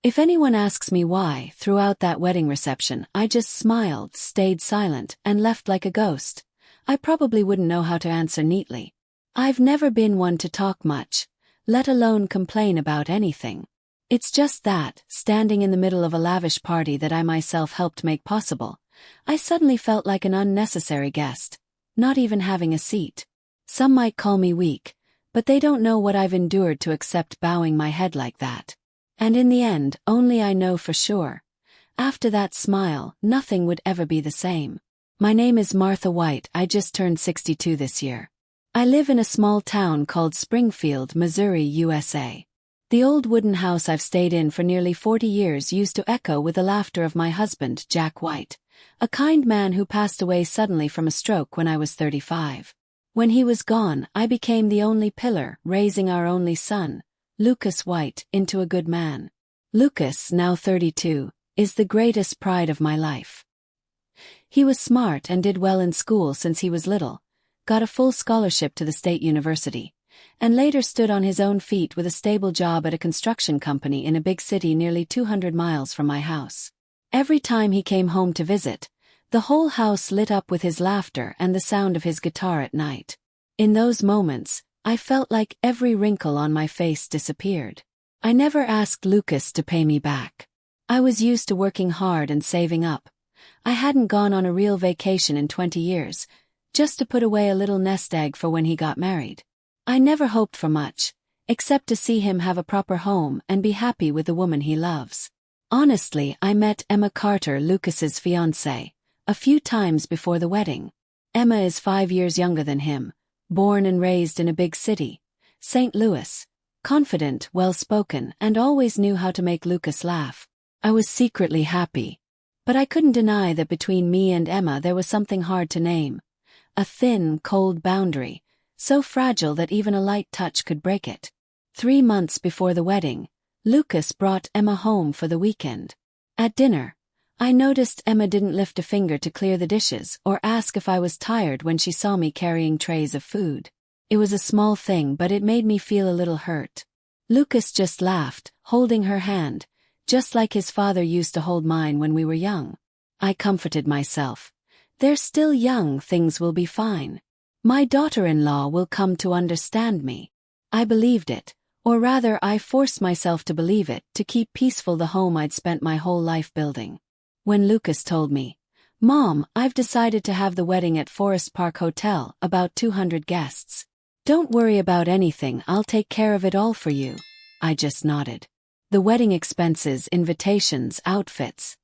If anyone asks me why, throughout that wedding reception, I just smiled, stayed silent, and left like a ghost, I probably wouldn't know how to answer neatly. I've never been one to talk much, let alone complain about anything. It's just that, standing in the middle of a lavish party that I myself helped make possible, I suddenly felt like an unnecessary guest, not even having a seat. Some might call me weak, but they don't know what I've endured to accept bowing my head like that. And in the end, only I know for sure. After that smile, nothing would ever be the same. My name is Martha White. I just turned 62 this year. I live in a small town called Springfield, Missouri, USA. The old wooden house I've stayed in for nearly 40 years used to echo with the laughter of my husband, Jack White, a kind man who passed away suddenly from a stroke when I was 35. When he was gone, I became the only pillar, raising our only son, Lucas White, into a good man. Lucas, now 32, is the greatest pride of my life. He was smart and did well in school since he was little, got a full scholarship to the state university, and later stood on his own feet with a stable job at a construction company in a big city nearly 200 miles from my house. Every time he came home to visit, the whole house lit up with his laughter and the sound of his guitar at night. In those moments, I felt like every wrinkle on my face disappeared. I never asked Lucas to pay me back. I was used to working hard and saving up. I hadn't gone on a real vacation in 20 years, just to put away a little nest egg for when he got married. I never hoped for much, except to see him have a proper home and be happy with the woman he loves. Honestly, I met Emma Carter, Lucas's fiancée, a few times before the wedding. Emma is 5 years younger than him, born and raised in a big city, St. Louis, confident, well-spoken, and always knew how to make Lucas laugh. I was secretly happy. But I couldn't deny that between me and Emma there was something hard to name. A thin, cold boundary, so fragile that even a light touch could break it. 3 months before the wedding, Lucas brought Emma home for the weekend. At dinner, I noticed Emma didn't lift a finger to clear the dishes or ask if I was tired when she saw me carrying trays of food. It was a small thing, but it made me feel a little hurt. Lucas just laughed, holding her hand, just like his father used to hold mine when we were young. I comforted myself. They're still young, things will be fine. My daughter-in-law will come to understand me. I believed it, or rather I forced myself to believe it to keep peaceful the home I'd spent my whole life building. When Lucas told me, "Mom, I've decided to have the wedding at Forest Park Hotel, about 200 guests. Don't worry about anything, I'll take care of it all for you," I just nodded. The wedding expenses, invitations, outfits.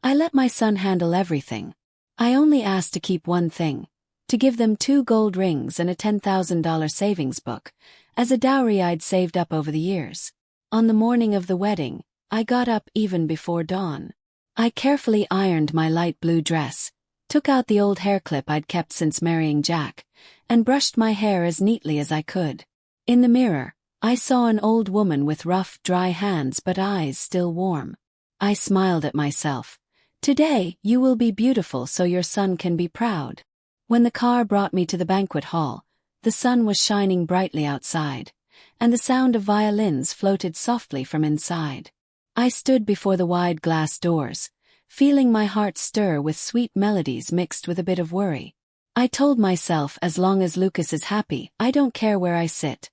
I let my son handle everything. I only asked to keep one thing, to give them 2 gold rings and a $10,000 savings book, as a dowry I'd saved up over the years. On the morning of the wedding, I got up even before dawn. I carefully ironed my light blue dress, took out the old hair clip I'd kept since marrying Jack, and brushed my hair as neatly as I could. In the mirror, I saw an old woman with rough, dry hands but eyes still warm. I smiled at myself. Today, you will be beautiful so your son can be proud. When the car brought me to the banquet hall, the sun was shining brightly outside, and the sound of violins floated softly from inside. I stood before the wide glass doors, feeling my heart stir with sweet melodies mixed with a bit of worry. I told myself, as long as Lucas is happy, I don't care where I sit.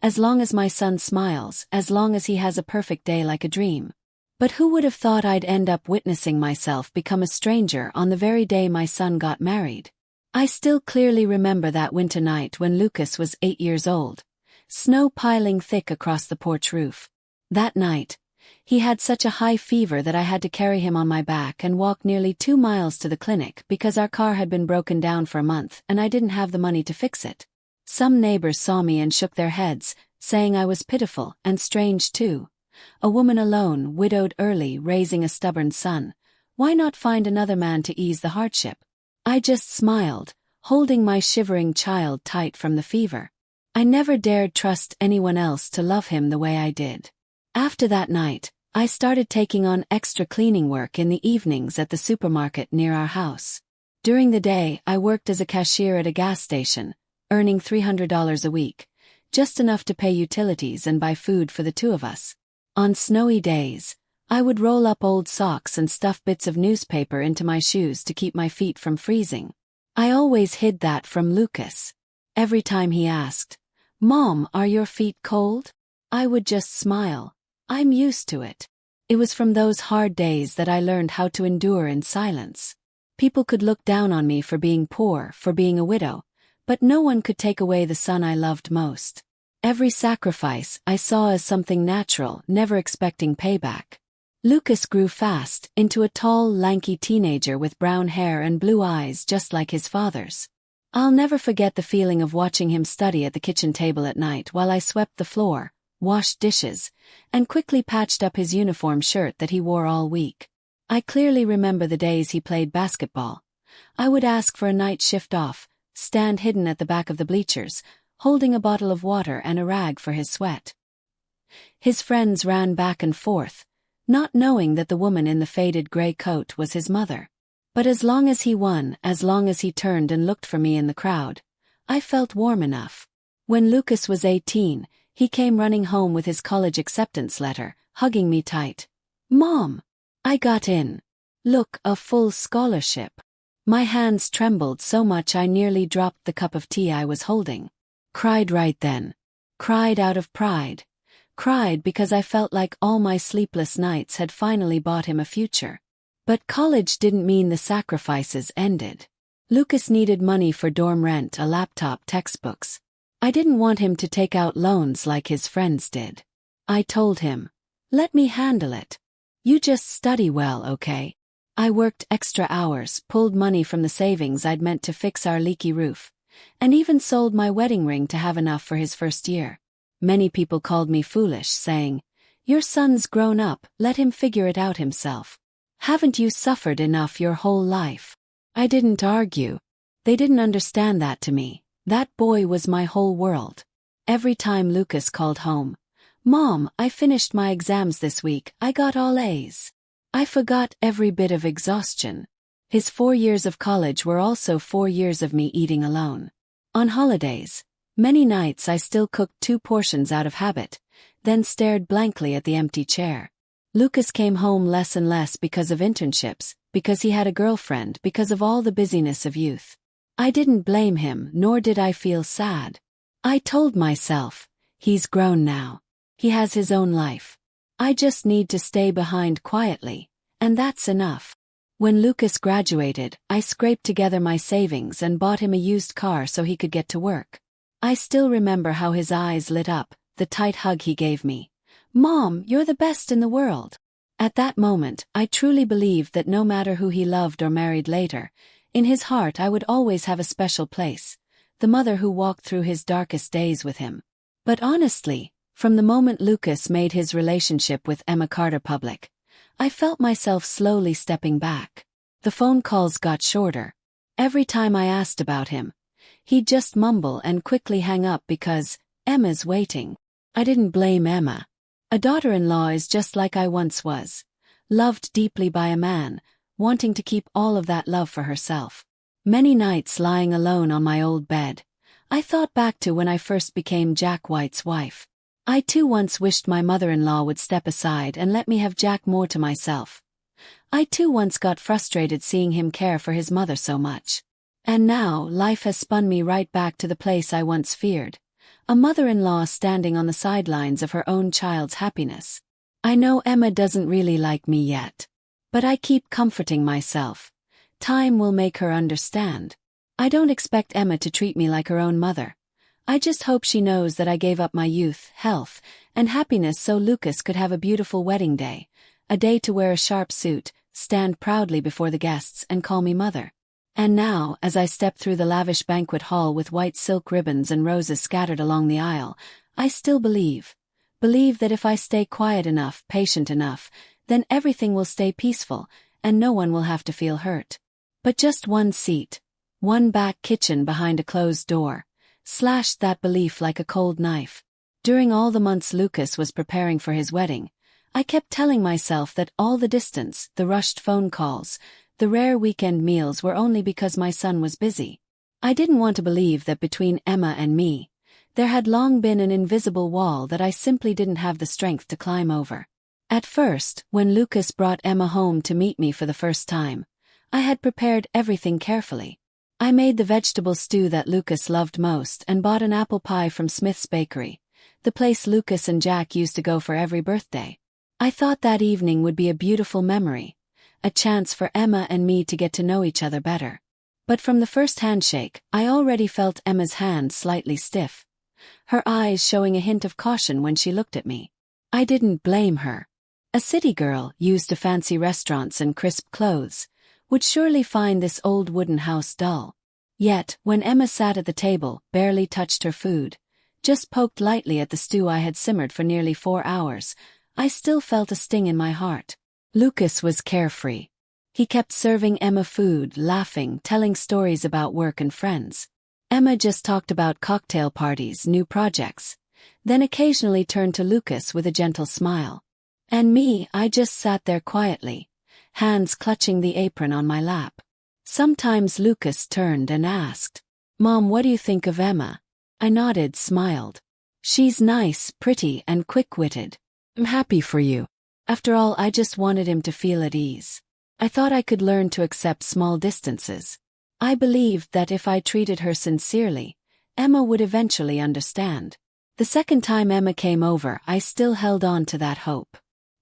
As long as my son smiles, as long as he has a perfect day like a dream. But who would have thought I'd end up witnessing myself become a stranger on the very day my son got married? I still clearly remember that winter night when Lucas was 8 years old, snow piling thick across the porch roof. That night, he had such a high fever that I had to carry him on my back and walk nearly 2 miles to the clinic because our car had been broken down for a month and I didn't have the money to fix it. Some neighbors saw me and shook their heads, saying I was pitiful and strange too. A woman alone, widowed early, raising a stubborn son. Why not find another man to ease the hardship? I just smiled, holding my shivering child tight from the fever. I never dared trust anyone else to love him the way I did. After that night, I started taking on extra cleaning work in the evenings at the supermarket near our house. During the day, I worked as a cashier at a gas station, earning $300 a week, just enough to pay utilities and buy food for the 2 of us. On snowy days, I would roll up old socks and stuff bits of newspaper into my shoes to keep my feet from freezing. I always hid that from Lucas. Every time he asked, "Mom, are your feet cold?" I would just smile. I'm used to it. It was from those hard days that I learned how to endure in silence. People could look down on me for being poor, for being a widow, but no one could take away the son I loved most. Every sacrifice I saw as something natural, never expecting payback. Lucas grew fast, into a tall, lanky teenager with brown hair and blue eyes just like his father's. I'll never forget the feeling of watching him study at the kitchen table at night while I swept the floor, washed dishes, and quickly patched up his uniform shirt that he wore all week. I clearly remember the days he played basketball. I would ask for a night shift off, stand hidden at the back of the bleachers, holding a bottle of water and a rag for his sweat. His friends ran back and forth, not knowing that the woman in the faded gray coat was his mother. But as long as he won, as long as he turned and looked for me in the crowd, I felt warm enough. When Lucas was 18, he came running home with his college acceptance letter, hugging me tight. "Mom! I got in. Look, a full scholarship." My hands trembled so much I nearly dropped the cup of tea I was holding. Cried right then. Cried out of pride. Cried because I felt like all my sleepless nights had finally bought him a future. But college didn't mean the sacrifices ended. Lucas needed money for dorm rent, a laptop, textbooks. I didn't want him to take out loans like his friends did. I told him, "Let me handle it. You just study well, okay?" I worked extra hours, pulled money from the savings I'd meant to fix our leaky roof, and even sold my wedding ring to have enough for his first year. Many people called me foolish, saying, "Your son's grown up, let him figure it out himself. Haven't you suffered enough your whole life?" I didn't argue. They didn't understand that to me. That boy was my whole world. Every time Lucas called home, "Mom, I finished my exams this week, I got all A's." I forgot every bit of exhaustion. His 4 years of college were also 4 years of me eating alone. On holidays, many nights I still cooked 2 portions out of habit, then stared blankly at the empty chair. Lucas came home less and less because of internships, because he had a girlfriend, because of all the busyness of youth. I didn't blame him, nor did I feel sad. I told myself, he's grown now. He has his own life. I just need to stay behind quietly, and that's enough. When Lucas graduated, I scraped together my savings and bought him a used car so he could get to work. I still remember how his eyes lit up, the tight hug he gave me. "Mom, you're the best in the world." At that moment, I truly believed that no matter who he loved or married later, in his heart I would always have a special place, the mother who walked through his darkest days with him. But honestly, from the moment Lucas made his relationship with Emma Carter public, I felt myself slowly stepping back. The phone calls got shorter. Every time I asked about him, he'd just mumble and quickly hang up because, "Emma's waiting." I didn't blame Emma. A daughter-in-law is just like I once was, loved deeply by a man, wanting to keep all of that love for herself. Many nights lying alone on my old bed, I thought back to when I first became Jack White's wife. I too once wished my mother-in-law would step aside and let me have Jack more to myself. I too once got frustrated seeing him care for his mother so much. And now, life has spun me right back to the place I once feared. A mother-in-law standing on the sidelines of her own child's happiness. I know Emma doesn't really like me yet. But I keep comforting myself. Time will make her understand. I don't expect Emma to treat me like her own mother. I just hope she knows that I gave up my youth, health, and happiness so Lucas could have a beautiful wedding day. A day to wear a sharp suit, stand proudly before the guests and call me mother. And now, as I step through the lavish banquet hall with white silk ribbons and roses scattered along the aisle, I still believe that if I stay quiet enough, patient enough, then everything will stay peaceful, and no one will have to feel hurt. But just one seat, one back kitchen behind a closed door, slashed that belief like a cold knife. During all the months Lucas was preparing for his wedding, I kept telling myself that all the distance, the rushed phone calls, the rare weekend meals were only because my son was busy. I didn't want to believe that between Emma and me, there had long been an invisible wall that I simply didn't have the strength to climb over. At first, when Lucas brought Emma home to meet me for the first time, I had prepared everything carefully. I made the vegetable stew that Lucas loved most and bought an apple pie from Smith's Bakery, the place Lucas and Jack used to go for every birthday. I thought that evening would be a beautiful memory, a chance for Emma and me to get to know each other better. But from the first handshake, I already felt Emma's hand slightly stiff, her eyes showing a hint of caution when she looked at me. I didn't blame her. A city girl, used to fancy restaurants and crisp clothes, would surely find this old wooden house dull. Yet, when Emma sat at the table, barely touched her food, just poked lightly at the stew I had simmered for nearly 4 hours, I still felt a sting in my heart. Lucas was carefree. He kept serving Emma food, laughing, telling stories about work and friends. Emma just talked about cocktail parties, new projects, then occasionally turned to Lucas with a gentle smile. And me, I just sat there quietly, hands clutching the apron on my lap. Sometimes Lucas turned and asked, "Mom, what do you think of Emma?" I nodded, smiled. "She's nice, pretty, and quick-witted. I'm happy for you." After all, I just wanted him to feel at ease. I thought I could learn to accept small distances. I believed that if I treated her sincerely, Emma would eventually understand. The second time Emma came over, I still held on to that hope.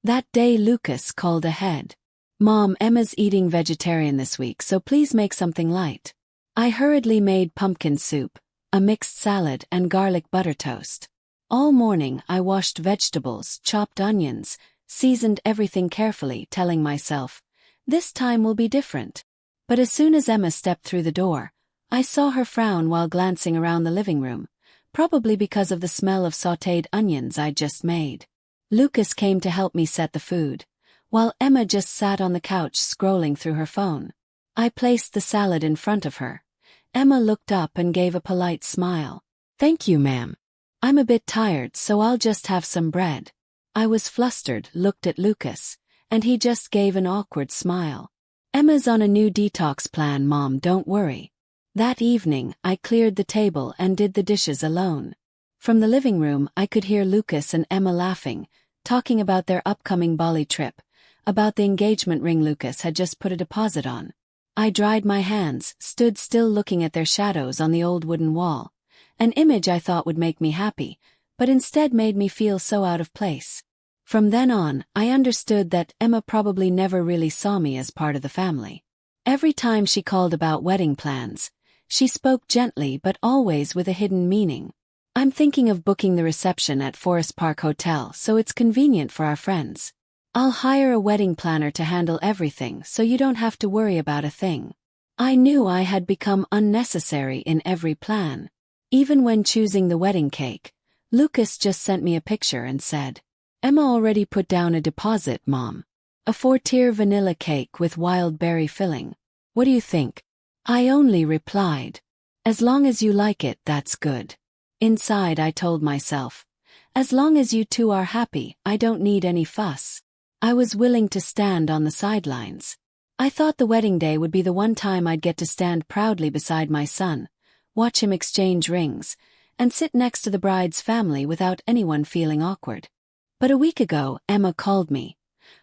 That day Lucas called ahead. "Mom, Emma's eating vegetarian this week, so please make something light." I hurriedly made pumpkin soup, a mixed salad, and garlic butter toast. All morning I washed vegetables, chopped onions, seasoned everything carefully, telling myself, this time will be different. But as soon as Emma stepped through the door, I saw her frown while glancing around the living room, probably because of the smell of sautéed onions I'd just made. Lucas came to help me set the food, while Emma just sat on the couch scrolling through her phone. I placed the salad in front of her. Emma looked up and gave a polite smile. "Thank you, ma'am. I'm a bit tired, so I'll just have some bread." I was flustered, looked at Lucas, and he just gave an awkward smile. "Emma's on a new detox plan, Mom, don't worry." That evening, I cleared the table and did the dishes alone. From the living room, I could hear Lucas and Emma laughing, talking about their upcoming Bali trip, about the engagement ring Lucas had just put a deposit on. I dried my hands, stood still looking at their shadows on the old wooden wall, an image I thought would make me happy, but instead made me feel so out of place. From then on, I understood that Emma probably never really saw me as part of the family. Every time she called about wedding plans, she spoke gently but always with a hidden meaning. "I'm thinking of booking the reception at Forest Park Hotel, so it's convenient for our friends. I'll hire a wedding planner to handle everything so you don't have to worry about a thing." I knew I had become unnecessary in every plan. Even when choosing the wedding cake, Lucas just sent me a picture and said, "Emma already put down a deposit, Mom. A 4-tier vanilla cake with wild berry filling. What do you think?" I only replied, "As long as you like it, that's good." Inside I told myself, as long as you two are happy, I don't need any fuss. I was willing to stand on the sidelines. I thought the wedding day would be the one time I'd get to stand proudly beside my son, watch him exchange rings, and sit next to the bride's family without anyone feeling awkward. But a week ago, Emma called me.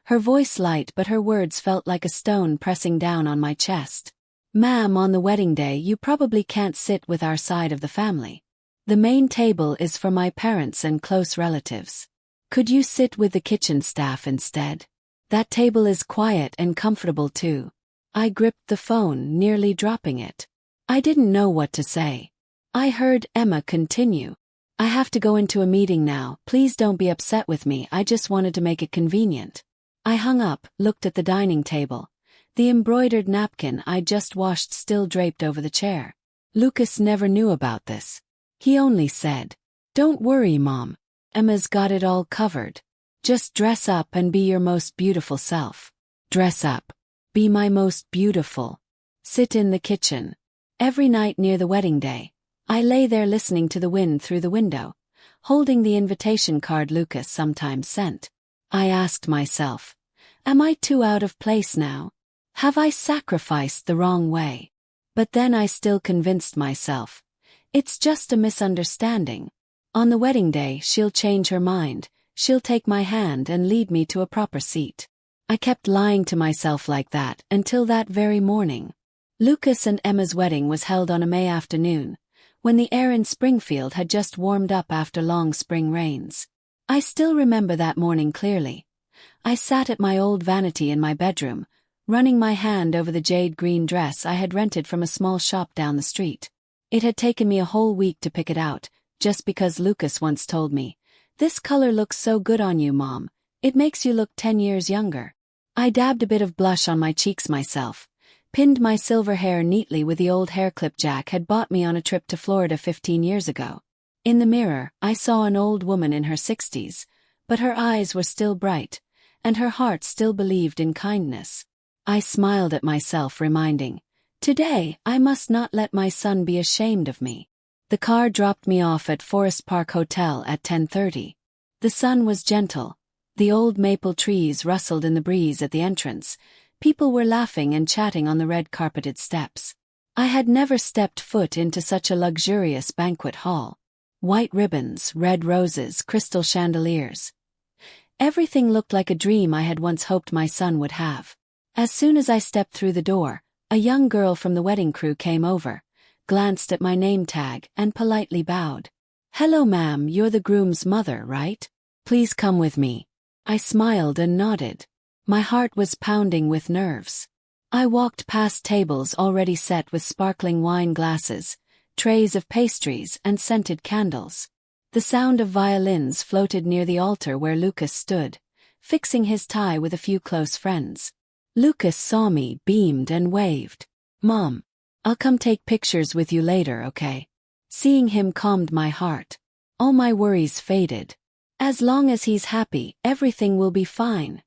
Her voice light, but her words felt like a stone pressing down on my chest. "Ma'am, on the wedding day you probably can't sit with our side of the family. The main table is for my parents and close relatives. Could you sit with the kitchen staff instead? That table is quiet and comfortable too." I gripped the phone, nearly dropping it. I didn't know what to say. I heard Emma continue, "I have to go into a meeting now, please don't be upset with me, I just wanted to make it convenient." I hung up, looked at the dining table, the embroidered napkin I'd just washed still draped over the chair. Lucas never knew about this. He only said, "Don't worry, Mom. Emma's got it all covered. Just dress up and be your most beautiful self. Dress up. Be my most beautiful. Sit in the kitchen." Every night near the wedding day, I lay there listening to the wind through the window, holding the invitation card Lucas sometimes sent. I asked myself, am I too out of place now? Have I sacrificed the wrong way? But then I still convinced myself, it's just a misunderstanding. On the wedding day she'll change her mind, she'll take my hand and lead me to a proper seat. I kept lying to myself like that until that very morning. Lucas and Emma's wedding was held on a May afternoon, when the air in Springfield had just warmed up after long spring rains. I still remember that morning clearly. I sat at my old vanity in my bedroom, running my hand over the jade green dress I had rented from a small shop down the street. It had taken me a whole week to pick it out, just because Lucas once told me, "This color looks so good on you, Mom. It makes you look 10 years younger." I dabbed a bit of blush on my cheeks myself, pinned my silver hair neatly with the old hair clip Jack had bought me on a trip to Florida 15 years ago. In the mirror, I saw an old woman in her 60s, but her eyes were still bright, and her heart still believed in kindness. I smiled at myself, reminding, today I must not let my son be ashamed of me. The car dropped me off at Forest Park Hotel at 10:30. The sun was gentle. The old maple trees rustled in the breeze at the entrance. People were laughing and chatting on the red-carpeted steps. I had never stepped foot into such a luxurious banquet hall. White ribbons, red roses, crystal chandeliers. Everything looked like a dream I had once hoped my son would have. As soon as I stepped through the door, a young girl from the wedding crew came over, glanced at my name tag, and politely bowed. "Hello, ma'am, you're the groom's mother, right? Please come with me." I smiled and nodded. My heart was pounding with nerves. I walked past tables already set with sparkling wine glasses, trays of pastries, and scented candles. The sound of violins floated near the altar where Lucas stood, fixing his tie with a few close friends. Lucas saw me, beamed, and waved. "Mom, I'll come take pictures with you later, okay?" Seeing him calmed my heart. All my worries faded. As long as he's happy, everything will be fine,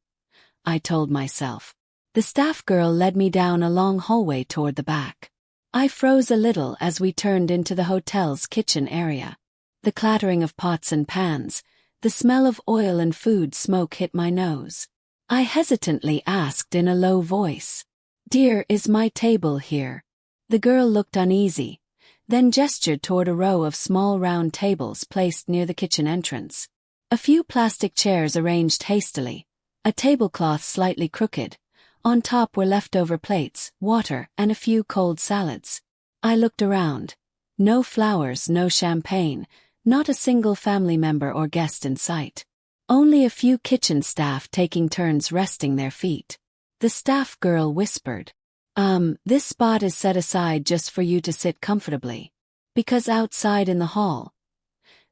I told myself. The staff girl led me down a long hallway toward the back. I froze a little as we turned into the hotel's kitchen area. The clattering of pots and pans, the smell of oil and food smoke hit my nose. I hesitantly asked in a low voice, "Dear, is my table here?" The girl looked uneasy, then gestured toward a row of small round tables placed near the kitchen entrance. A few plastic chairs arranged hastily, a tablecloth slightly crooked. On top were leftover plates, water, and a few cold salads. I looked around. No flowers, no champagne, not a single family member or guest in sight. Only a few kitchen staff taking turns resting their feet. The staff girl whispered, "This spot is set aside just for you to sit comfortably. Because outside in the hall,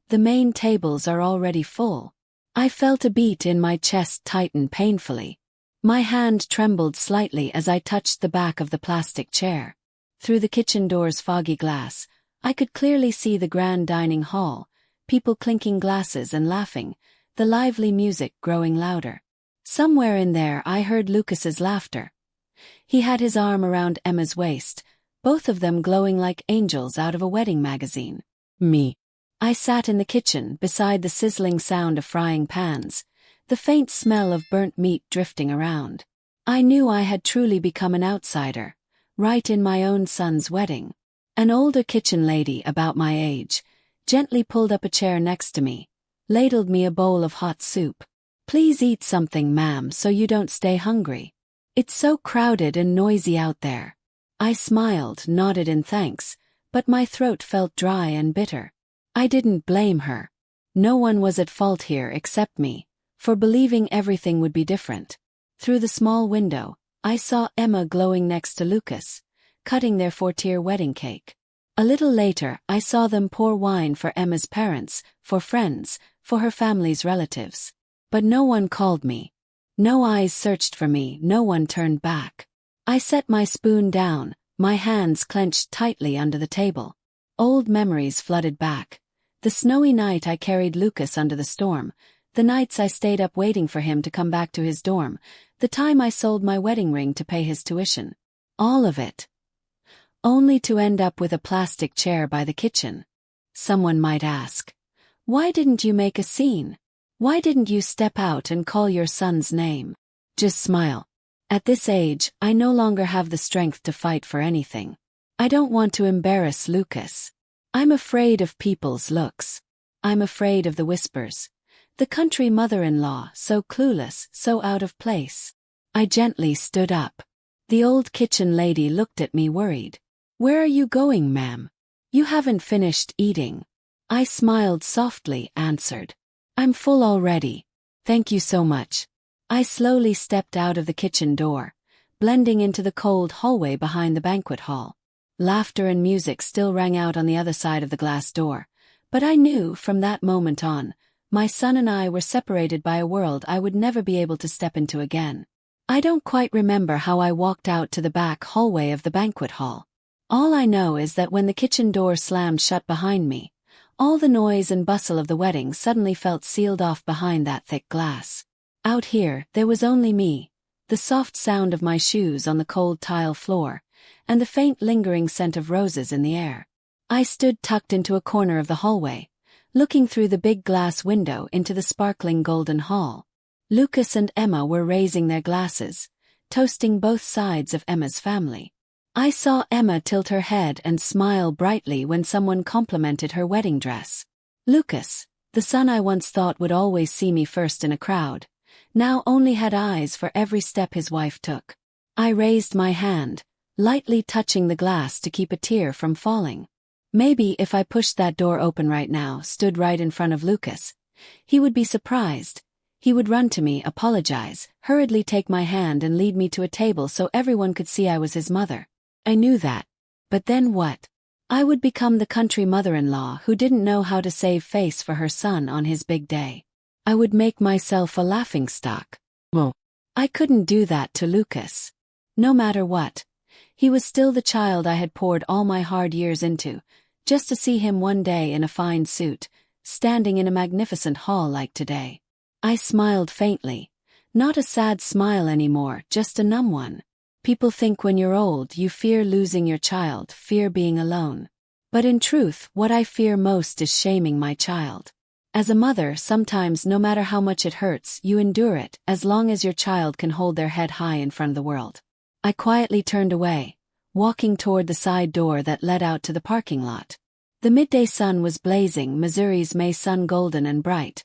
the main tables are already full." I felt a beat in my chest tighten painfully. My hand trembled slightly as I touched the back of the plastic chair. Through the kitchen door's foggy glass, I could clearly see the grand dining hall, people clinking glasses and laughing, the lively music growing louder. Somewhere in there I heard Lucas's laughter. He had his arm around Emma's waist, both of them glowing like angels out of a wedding magazine. Me. I sat in the kitchen beside the sizzling sound of frying pans, the faint smell of burnt meat drifting around. I knew I had truly become an outsider, right in my own son's wedding. An older kitchen lady about my age gently pulled up a chair next to me, ladled me a bowl of hot soup. "Please eat something, ma'am, so you don't stay hungry. It's so crowded and noisy out there." I smiled, nodded in thanks, but my throat felt dry and bitter. I didn't blame her. No one was at fault here except me, for believing everything would be different. Through the small window, I saw Emma glowing next to Lucas, cutting their 4-tier wedding cake. A little later, I saw them pour wine for Emma's parents, for friends, for her family's relatives. But no one called me. No eyes searched for me, no one turned back. I set my spoon down, my hands clenched tightly under the table. Old memories flooded back. The snowy night I carried Lucas under the storm, the nights I stayed up waiting for him to come back to his dorm, the time I sold my wedding ring to pay his tuition. All of it. Only to end up with a plastic chair by the kitchen. Someone might ask, "Why didn't you make a scene? Why didn't you step out and call your son's name?" Just smile. At this age, I no longer have the strength to fight for anything. I don't want to embarrass Lucas. I'm afraid of people's looks. I'm afraid of the whispers. The country mother-in-law, so clueless, so out of place. I gently stood up. The old kitchen lady looked at me worried. "Where are you going, ma'am? You haven't finished eating." I smiled softly, answered. "I'm full already. Thank you so much." I slowly stepped out of the kitchen door, blending into the cold hallway behind the banquet hall. Laughter and music still rang out on the other side of the glass door, but I knew from that moment on, my son and I were separated by a world I would never be able to step into again. I don't quite remember how I walked out to the back hallway of the banquet hall. All I know is that when the kitchen door slammed shut behind me, all the noise and bustle of the wedding suddenly felt sealed off behind that thick glass. Out here, there was only me, the soft sound of my shoes on the cold tile floor, and the faint lingering scent of roses in the air. I stood tucked into a corner of the hallway, looking through the big glass window into the sparkling golden hall. Lucas and Emma were raising their glasses, toasting both sides of Emma's family. I saw Emma tilt her head and smile brightly when someone complimented her wedding dress. Lucas, the son I once thought would always see me first in a crowd, now only had eyes for every step his wife took. I raised my hand, lightly touching the glass to keep a tear from falling. Maybe if I pushed that door open right now, stood right in front of Lucas, he would be surprised. He would run to me, apologize, hurriedly take my hand and lead me to a table so everyone could see I was his mother. I knew that. But then what? I would become the country mother-in-law who didn't know how to save face for her son on his big day. I would make myself a laughingstock. Well, I couldn't do that to Lucas. No matter what. He was still the child I had poured all my hard years into, just to see him one day in a fine suit, standing in a magnificent hall like today. I smiled faintly. Not a sad smile anymore, just a numb one. People think when you're old you fear losing your child, fear being alone. But in truth, what I fear most is shaming my child. As a mother, sometimes no matter how much it hurts, you endure it, as long as your child can hold their head high in front of the world. I quietly turned away, walking toward the side door that led out to the parking lot. The midday sun was blazing, Missouri's May sun golden and bright,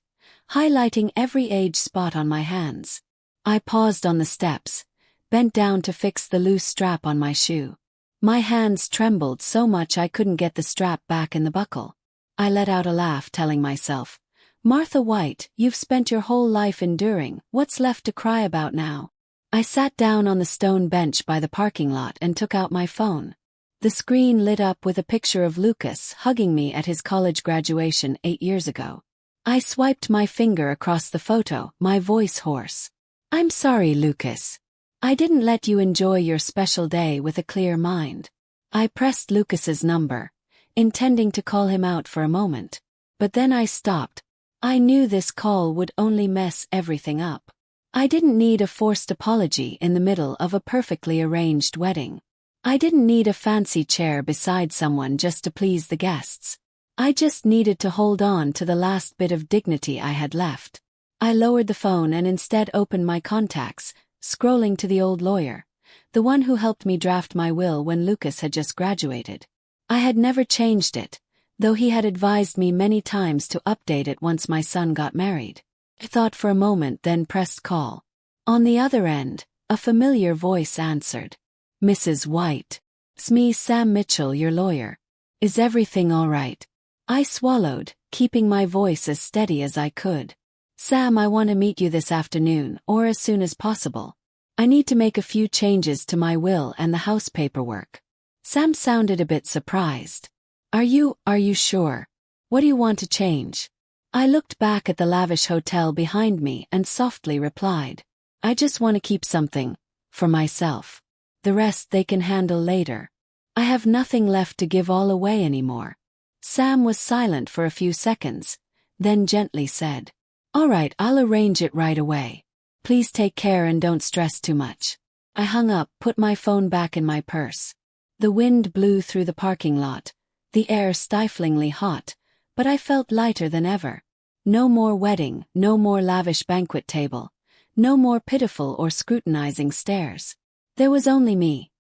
highlighting every age spot on my hands. I paused on the steps, bent down to fix the loose strap on my shoe. My hands trembled so much I couldn't get the strap back in the buckle. I let out a laugh, telling myself, "Martha White, you've spent your whole life enduring, what's left to cry about now?" I sat down on the stone bench by the parking lot and took out my phone. The screen lit up with a picture of Lucas hugging me at his college graduation 8 years ago. I swiped my finger across the photo, my voice hoarse. "I'm sorry, Lucas. I didn't let you enjoy your special day with a clear mind." I pressed Lucas's number, intending to call him out for a moment. But then I stopped. I knew this call would only mess everything up. I didn't need a forced apology in the middle of a perfectly arranged wedding. I didn't need a fancy chair beside someone just to please the guests. I just needed to hold on to the last bit of dignity I had left. I lowered the phone and instead opened my contacts, scrolling to the old lawyer, the one who helped me draft my will when Lucas had just graduated. I had never changed it, though he had advised me many times to update it once my son got married. I thought for a moment, then pressed call. On the other end, a familiar voice answered. "Mrs. White. It's me, Sam Mitchell, your lawyer. Is everything all right?" I swallowed, keeping my voice as steady as I could. "Sam, I want to meet you this afternoon, or as soon as possible. I need to make a few changes to my will and the house paperwork." Sam sounded a bit surprised. Are you sure? What do you want to change?" I looked back at the lavish hotel behind me and softly replied, "I just want to keep something, for myself. The rest they can handle later. I have nothing left to give all away anymore." Sam was silent for a few seconds, then gently said, "All right, I'll arrange it right away. Please take care and don't stress too much." I hung up, put my phone back in my purse. The wind blew through the parking lot, the air stiflingly hot, but I felt lighter than ever. No more wedding, no more lavish banquet table, no more pitiful or scrutinizing stares. There was only me.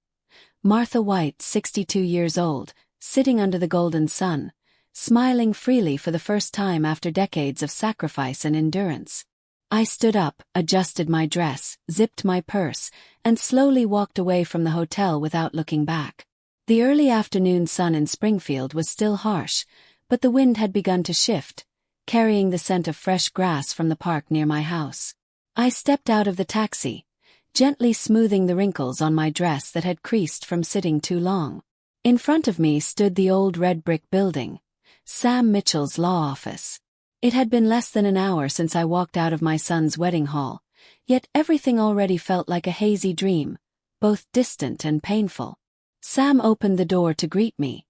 Martha White, 62 years old, sitting under the golden sun, smiling freely for the first time after decades of sacrifice and endurance. I stood up, adjusted my dress, zipped my purse, and slowly walked away from the hotel without looking back. The early afternoon sun in Springfield was still harsh, but the wind had begun to shift, carrying the scent of fresh grass from the park near my house. I stepped out of the taxi, gently smoothing the wrinkles on my dress that had creased from sitting too long. In front of me stood the old red brick building, Sam Mitchell's law office. It had been less than an hour since I walked out of my son's wedding hall, yet everything already felt like a hazy dream, both distant and painful. Sam opened the door to greet me,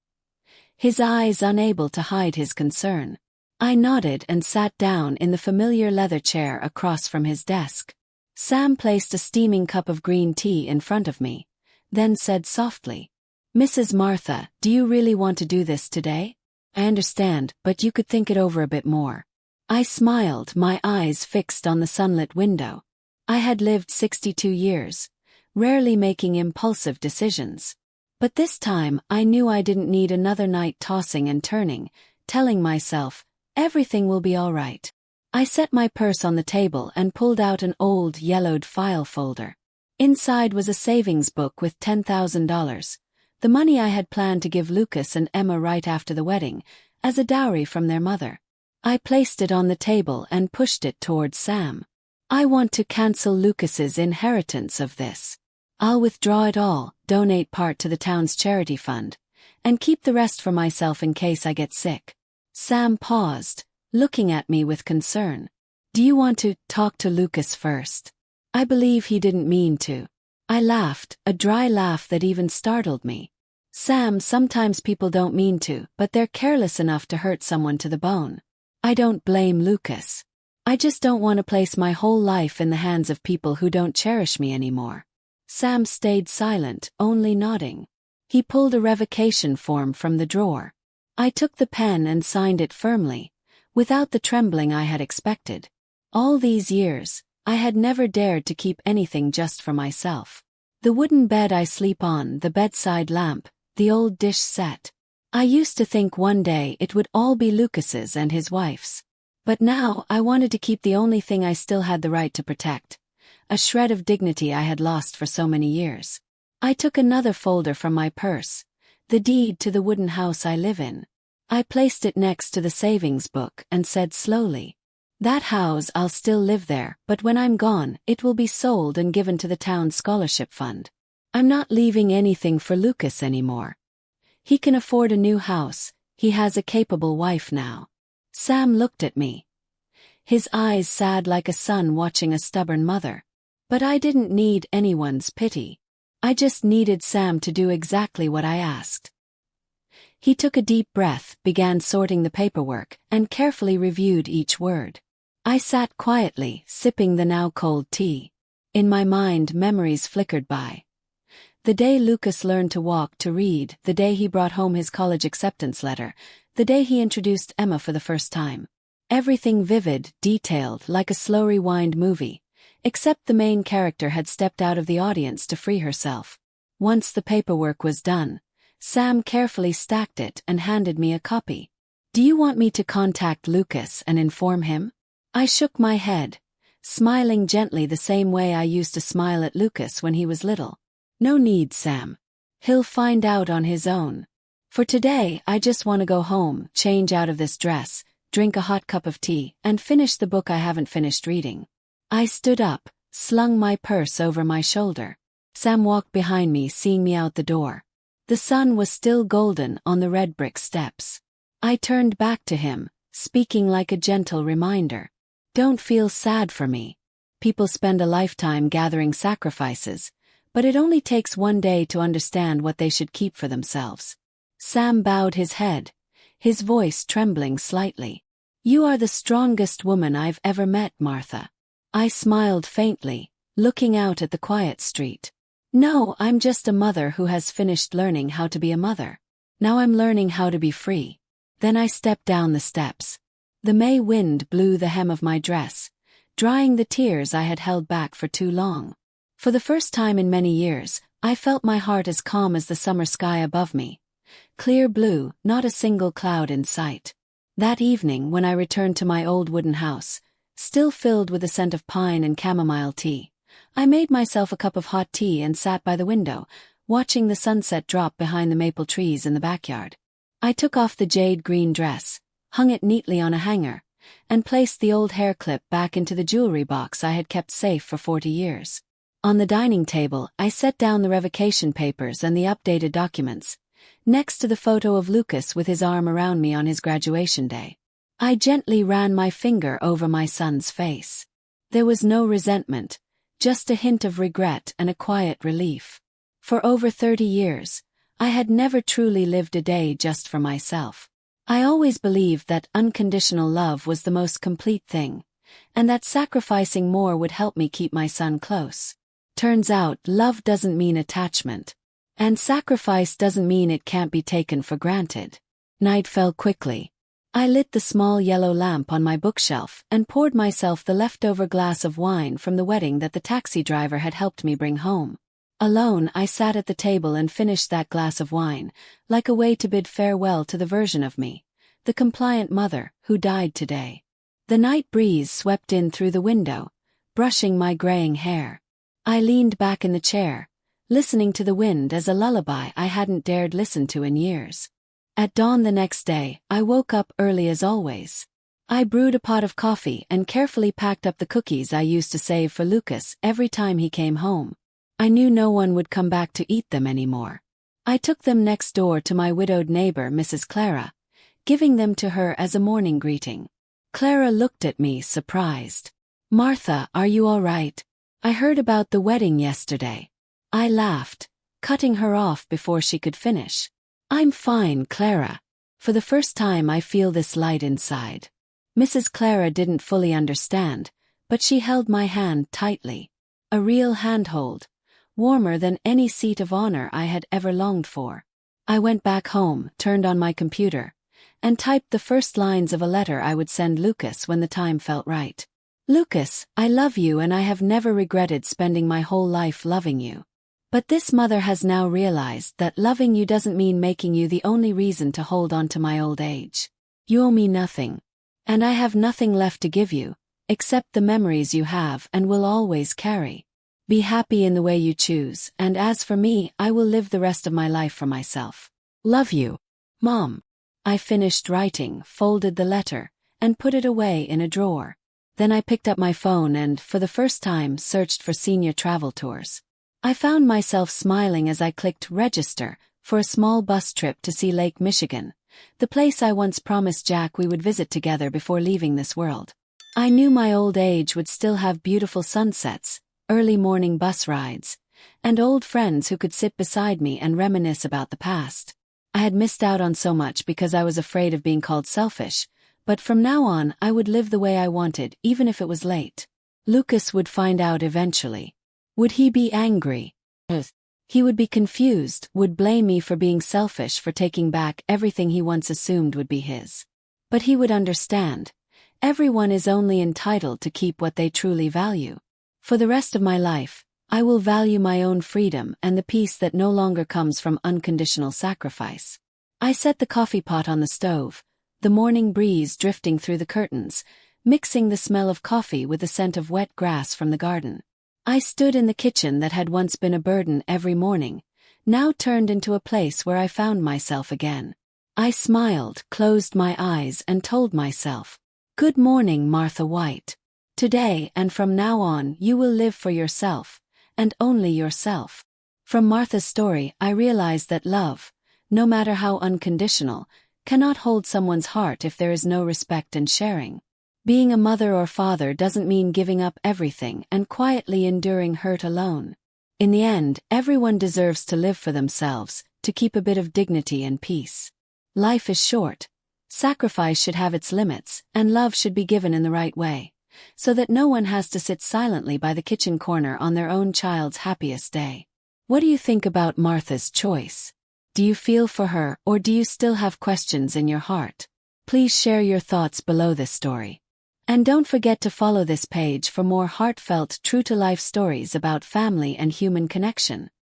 his eyes unable to hide his concern. I nodded and sat down in the familiar leather chair across from his desk. Sam placed a steaming cup of green tea in front of me, then said softly, "Mrs. Martha, do you really want to do this today? I understand, but you could think it over a bit more." I smiled, my eyes fixed on the sunlit window. I had lived 62 years, rarely making impulsive decisions. But this time I knew I didn't need another night tossing and turning, telling myself, everything will be all right. I set my purse on the table and pulled out an old, yellowed file folder. Inside was a savings book with $10,000, the money I had planned to give Lucas and Emma right after the wedding, as a dowry from their mother. I placed it on the table and pushed it towards Sam. "I want to cancel Lucas's inheritance of this. I'll withdraw it all, donate part to the town's charity fund, and keep the rest for myself in case I get sick." Sam paused, looking at me with concern. "Do you want to talk to Lucas first?" I believe he didn't mean to. I laughed, a dry laugh that even startled me. "Sam, sometimes people don't mean to, but they're careless enough to hurt someone to the bone. I don't blame Lucas. I just don't want to place my whole life in the hands of people who don't cherish me anymore." Sam stayed silent, only nodding. He pulled a revocation form from the drawer. I took the pen and signed it firmly, without the trembling I had expected. All these years, I had never dared to keep anything just for myself. The wooden bed I sleep on, the bedside lamp, the old dish set. I used to think one day it would all be Lucas's and his wife's. But now I wanted to keep the only thing I still had the right to protect, a shred of dignity I had lost for so many years. I took another folder from my purse, the deed to the wooden house I live in. I placed it next to the savings book and said slowly, "That house, I'll still live there, but when I'm gone, it will be sold and given to the town scholarship fund. I'm not leaving anything for Lucas anymore. He can afford a new house, he has a capable wife now." Sam looked at me, his eyes sad like a son watching a stubborn mother. But I didn't need anyone's pity. I just needed Sam to do exactly what I asked. He took a deep breath, began sorting the paperwork, and carefully reviewed each word. I sat quietly, sipping the now cold tea. In my mind, memories flickered by. The day Lucas learned to walk, to read, the day he brought home his college acceptance letter, the day he introduced Emma for the first time. Everything vivid, detailed, like a slow rewind movie, except the main character had stepped out of the audience to free herself. Once the paperwork was done, Sam carefully stacked it and handed me a copy. "Do you want me to contact Lucas and inform him?" I shook my head, smiling gently the same way I used to smile at Lucas when he was little. "No need, Sam. He'll find out on his own. For today, I just want to go home, change out of this dress, drink a hot cup of tea, and finish the book I haven't finished reading." I stood up, slung my purse over my shoulder. Sam walked behind me, seeing me out the door. The sun was still golden on the red brick steps. I turned back to him, speaking like a gentle reminder. "Don't feel sad for me. People spend a lifetime gathering sacrifices, but it only takes one day to understand what they should keep for themselves." Sam bowed his head, his voice trembling slightly. "You are the strongest woman I've ever met, Martha." I smiled faintly, looking out at the quiet street. "No, I'm just a mother who has finished learning how to be a mother. Now I'm learning how to be free." Then I stepped down the steps. The May wind blew the hem of my dress, drying the tears I had held back for too long. For the first time in many years, I felt my heart as calm as the summer sky above me, Clear blue, not a single cloud in sight. That evening, when I returned to my old wooden house, still filled with the scent of pine and chamomile tea, I made myself a cup of hot tea and sat by the window, watching the sunset drop behind the maple trees in the backyard. I took off the jade green dress, hung it neatly on a hanger, and placed the old hair clip back into the jewelry box I had kept safe for 40 years. On the dining table, I set down the revocation papers and the updated documents, next to the photo of Lucas with his arm around me on his graduation day. I gently ran my finger over my son's face. There was no resentment, just a hint of regret and a quiet relief. For over 30 years, I had never truly lived a day just for myself. I always believed that unconditional love was the most complete thing, and that sacrificing more would help me keep my son close. Turns out, love doesn't mean attachment. And sacrifice doesn't mean it can't be taken for granted. Night fell quickly. I lit the small yellow lamp on my bookshelf and poured myself the leftover glass of wine from the wedding that the taxi driver had helped me bring home. Alone, I sat at the table and finished that glass of wine, like a way to bid farewell to the version of me, the compliant mother, who died today. The night breeze swept in through the window, brushing my graying hair. I leaned back in the chair, listening to the wind as a lullaby I hadn't dared listen to in years. At dawn the next day, I woke up early as always. I brewed a pot of coffee and carefully packed up the cookies I used to save for Lucas every time he came home. I knew no one would come back to eat them anymore. I took them next door to my widowed neighbor, Mrs. Clara, giving them to her as a morning greeting. Clara looked at me, surprised. "Martha, are you all right? I heard about the wedding yesterday." I laughed, cutting her off before she could finish. "I'm fine, Clara. For the first time I feel this light inside." Mrs. Clara didn't fully understand, but she held my hand tightly. A real handhold, warmer than any seat of honor I had ever longed for. I went back home, turned on my computer, and typed the first lines of a letter I would send Lucas when the time felt right. "Lucas, I love you and I have never regretted spending my whole life loving you. But this mother has now realized that loving you doesn't mean making you the only reason to hold on to my old age. You owe me nothing. And I have nothing left to give you, except the memories you have and will always carry. Be happy in the way you choose, and as for me, I will live the rest of my life for myself. Love you, Mom." I finished writing, folded the letter, and put it away in a drawer. Then I picked up my phone and, for the first time, searched for senior travel tours. I found myself smiling as I clicked register for a small bus trip to see Lake Michigan, the place I once promised Jack we would visit together before leaving this world. I knew my old age would still have beautiful sunsets, early morning bus rides, and old friends who could sit beside me and reminisce about the past. I had missed out on so much because I was afraid of being called selfish, but from now on I would live the way I wanted, even if it was late. Lucas would find out eventually. Would he be angry? He would be confused, would blame me for being selfish, for taking back everything he once assumed would be his. But he would understand. Everyone is only entitled to keep what they truly value. For the rest of my life, I will value my own freedom and the peace that no longer comes from unconditional sacrifice. I set the coffee pot on the stove, the morning breeze drifting through the curtains, mixing the smell of coffee with the scent of wet grass from the garden. I stood in the kitchen that had once been a burden every morning, now turned into a place where I found myself again. I smiled, closed my eyes, and told myself, "Good morning, Martha White. Today and from now on you will live for yourself, and only yourself." From Martha's story I realized that love, no matter how unconditional, cannot hold someone's heart if there is no respect and sharing. Being a mother or father doesn't mean giving up everything and quietly enduring hurt alone. In the end, everyone deserves to live for themselves, to keep a bit of dignity and peace. Life is short. Sacrifice should have its limits, and love should be given in the right way, so that no one has to sit silently by the kitchen corner on their own child's happiest day. What do you think about Martha's choice? Do you feel for her, or do you still have questions in your heart? Please share your thoughts below this story. And don't forget to follow this page for more heartfelt, true-to-life stories about family and human connection.